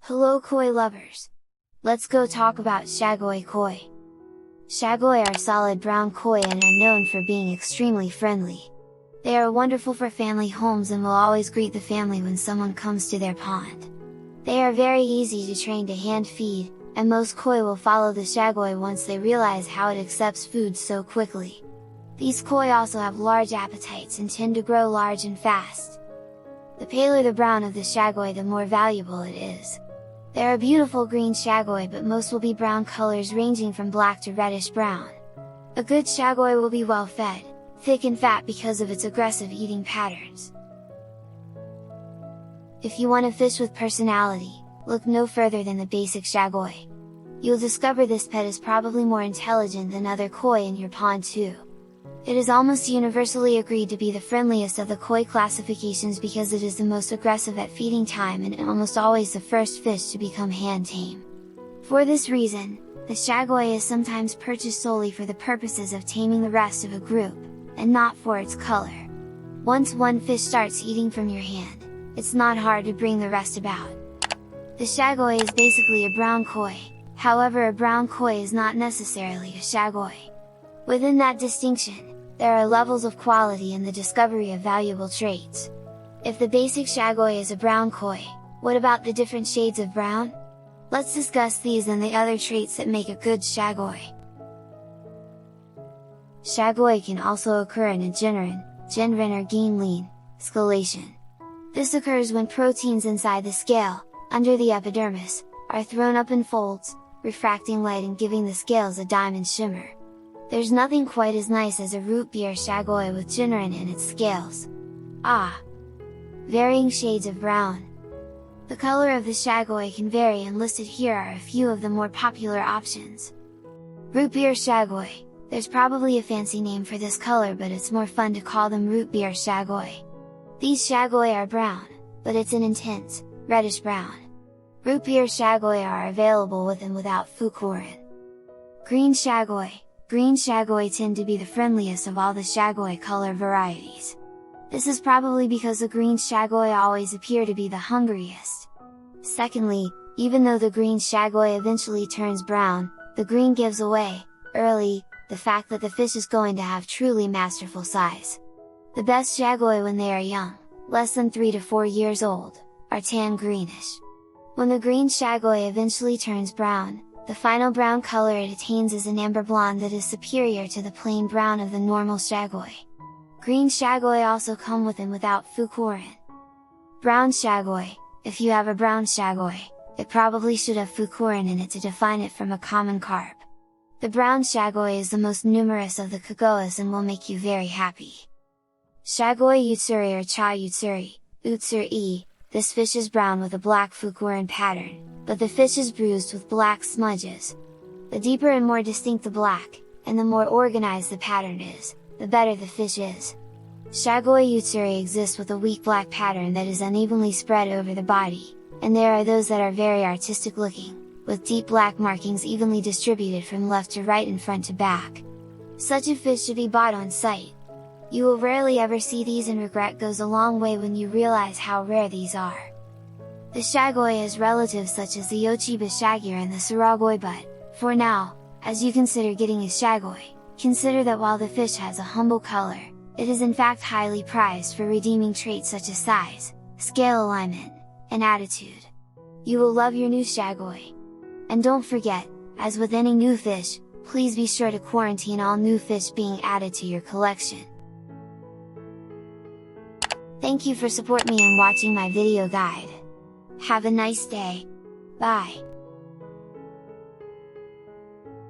Hello koi lovers! Let's go talk about Chagoi Koi. Chagoi are solid brown koi and are known for being extremely friendly. They are wonderful for family homes and will always greet the family when someone comes to their pond. They are very easy to train to hand feed, and most koi will follow the Chagoi once they realize how it accepts food so quickly. These koi also have large appetites and tend to grow large and fast. The paler the brown of the Chagoi, the more valuable it is. There are beautiful green Chagoi, but most will be brown colors ranging from black to reddish brown. A good Chagoi will be well fed, thick and fat because of its aggressive eating patterns. If you want to fish with personality, look no further than the basic Chagoi. You'll discover this pet is probably more intelligent than other koi in your pond too. It is almost universally agreed to be the friendliest of the koi classifications because it is the most aggressive at feeding time and almost always the first fish to become hand-tame. For this reason, the Chagoi is sometimes purchased solely for the purposes of taming the rest of a group, and not for its color. Once one fish starts eating from your hand, it's not hard to bring the rest about. The Chagoi is basically a brown koi, however a brown koi is not necessarily a Chagoi. Within that distinction, there are levels of quality in the discovery of valuable traits. If the basic Chagoi is a brown koi, what about the different shades of brown? Let's discuss these and the other traits that make a good Chagoi. Chagoi can also occur in a genrin or gene scalation. This occurs when proteins inside the scale, under the epidermis, are thrown up in folds, refracting light and giving the scales a diamond shimmer. There's nothing quite as nice as a root beer Chagoi with genrin in its scales. Varying shades of brown. The color of the Chagoi can vary, and listed here are a few of the more popular options. Root beer Chagoi. There's probably a fancy name for this color, but it's more fun to call them root beer Chagoi. These Chagoi are brown, but it's an intense, reddish brown. Root beer Chagoi are available with and without fukuorin. Green Chagoi. Green Chagoi tend to be the friendliest of all the Chagoi color varieties. This is probably because the green Chagoi always appear to be the hungriest. Secondly, even though the green Chagoi eventually turns brown, the green gives away, early, the fact that the fish is going to have truly masterful size. The best Chagoi when they are young, less than 3 to 4 years old, are tan greenish. When the green Chagoi eventually turns brown, the final brown color it attains is an amber blonde that is superior to the plain brown of the normal Chagoi. Green Chagoi also come with and without fukuorin. Brown Chagoi. If you have a brown Chagoi, it probably should have fukuorin in it to define it from a common carp. The brown Chagoi is the most numerous of the Chagois and will make you very happy. Chagoi Utsuri or Chah Utsuri. This fish is brown with a black fukuorin pattern, but the fish is bruised with black smudges. The deeper and more distinct the black, and the more organized the pattern is, the better the fish is. Chagoi Utsuri exists with a weak black pattern that is unevenly spread over the body, and there are those that are very artistic looking, with deep black markings evenly distributed from left to right and front to back. Such a fish should be bought on sight. You will rarely ever see these, and regret goes a long way when you realize how rare these are. The Chagoi has relatives such as the Yochiba Shagir and the Saragoi, but, for now, as you consider getting a Chagoi, consider that while the fish has a humble color, it is in fact highly prized for redeeming traits such as size, scale alignment, and attitude. You will love your new Chagoi. And don't forget, as with any new fish, please be sure to quarantine all new fish being added to your collection. Thank you for supporting me and watching my video guide. Have a nice day. Bye!